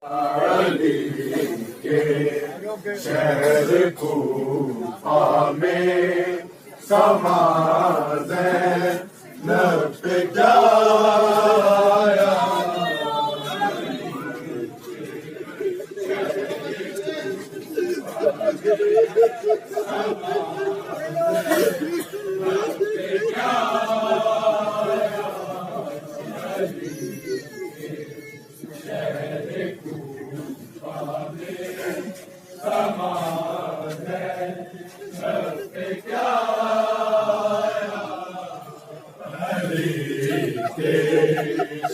अली के शहर कूफा में समा ज़ैनब जाया।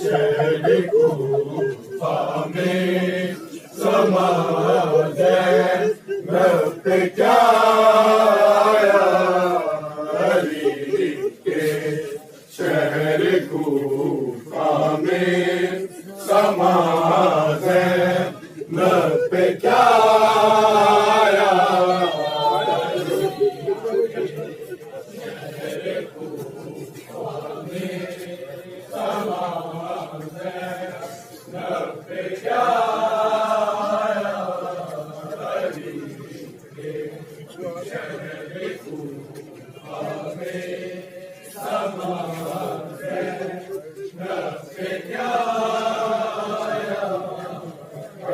शहर कूफा में समा ज़ैनब जाया। अली के शहर कूफा में समा ज़ैनब जाया।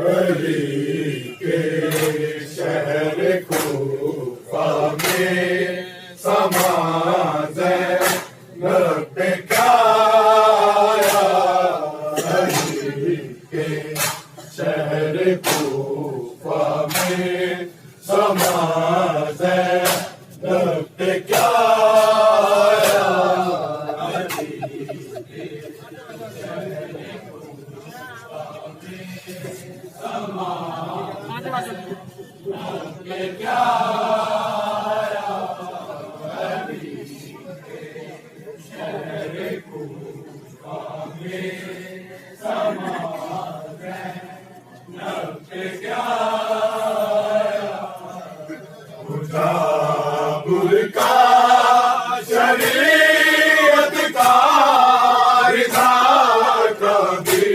अली के शहर कूफा में समा ज़ैनब जाया। अली के शहर कूफा में समा ज़ैनब जाया। मुजाबिर का शरीयत का रिज़ा कभी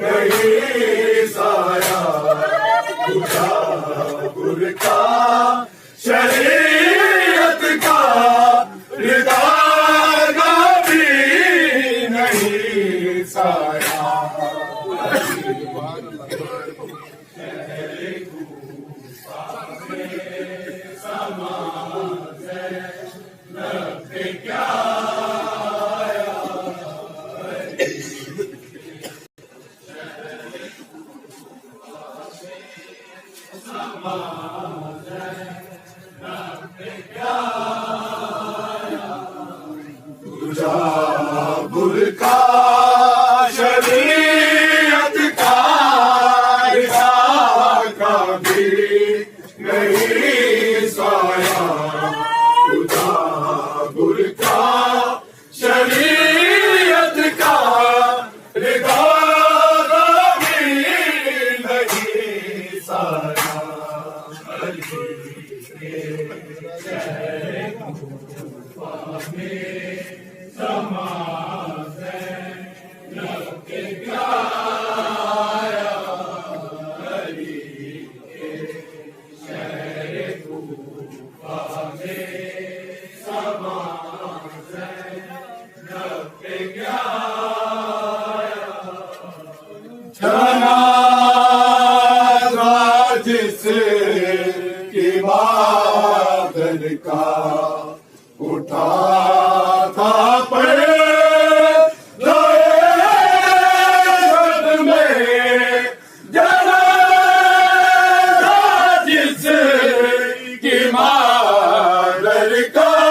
नहीं साया। मुजाबिर का शरीयत का रिज़ा कभी नहीं साया। मुजाबिर का शरीयत का रिज़ा कभी नहीं साया। मुजाबिर का शरीयत का रिज़ा कभी नहीं साया। जिसकी बादल का उठा था जिसकी बादल का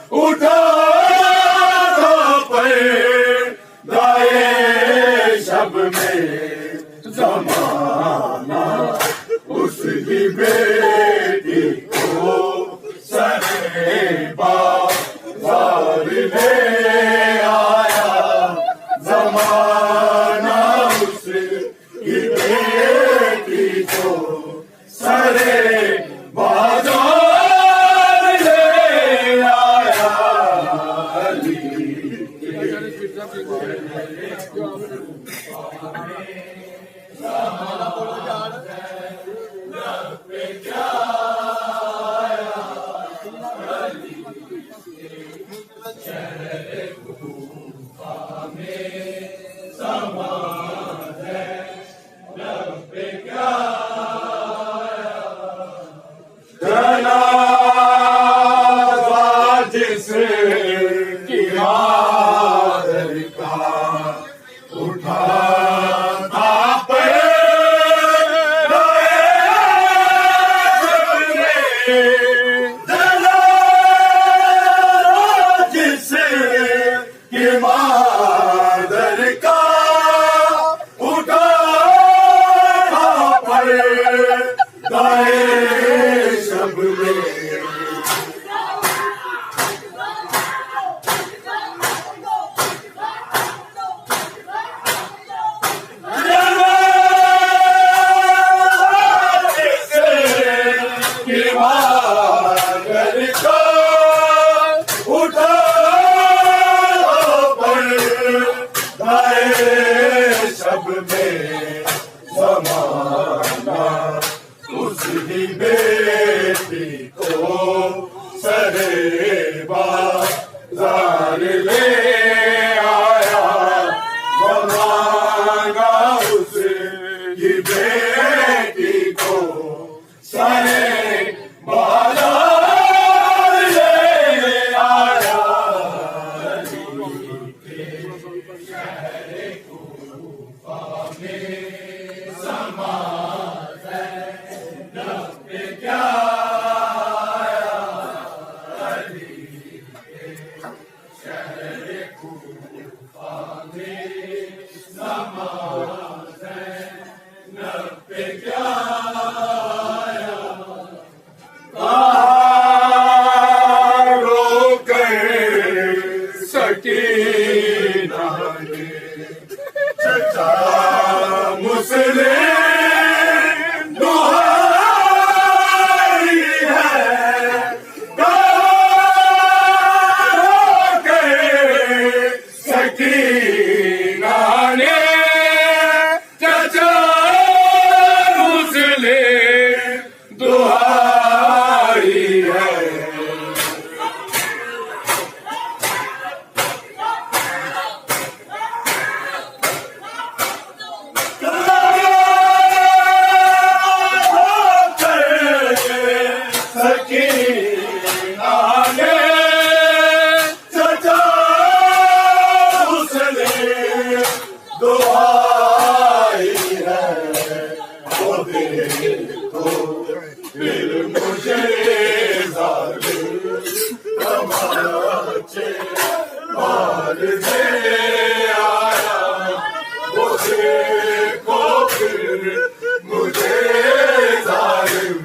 उठा था दाए शब में ज़माना उसकी बेटी को सरे बाज़ार ले आया। ज़माना उसकी बेटी को सरे बाज़ार ले आया। अली जमाना उसकी बेटी को सरे बाजार ले आया, जमाना उसकी बेटी को सरे बाजार ले आया। चचा मुस्लिम दुहाई है, के सकीना ने चचा मुस्लिम दुहाई है। फिर मुझे तमाचे मार दे आया, वो देखो फिर मुझे जालिम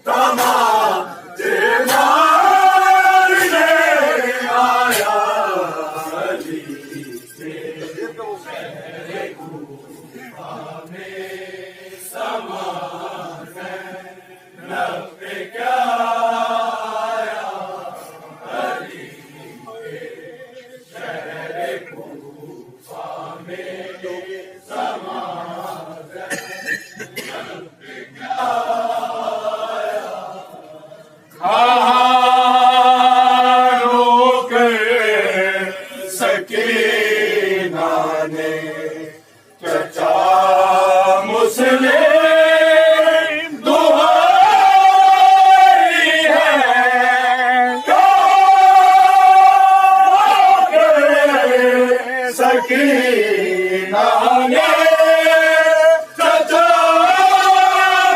तमाचे मार दे आया। अली के शहर कूफा में समा सकीना ने चचा मुस्लिम दुहाई है, सकीना ने चचा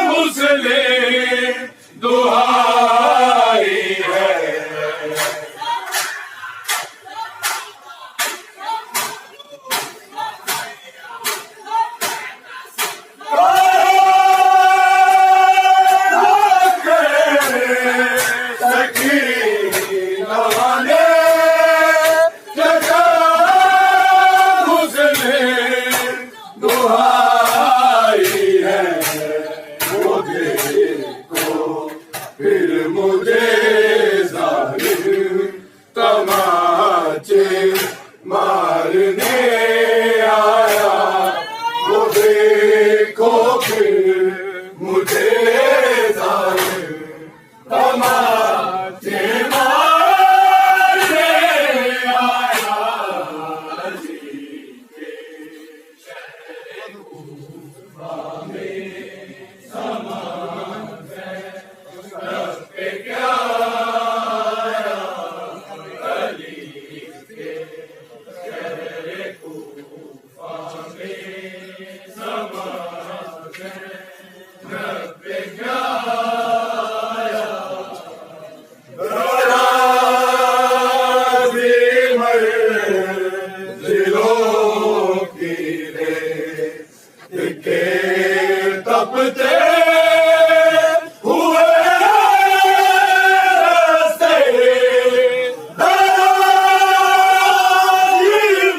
मुस्लिम दुहाई है। फिर मुझे जालिम तमाचे मारने आया, वो देखो फिर मुझे जालिम तमाचे मारने आया। अली के शहर कूफा में समा तपते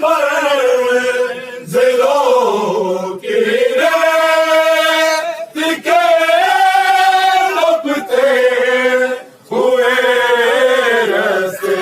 हुए जिलों की रेत के तपते हुए रास्ते,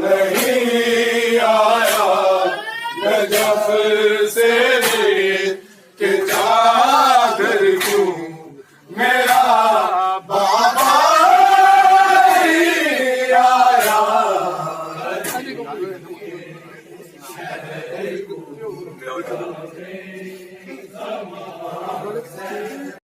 नहीं आया नजफ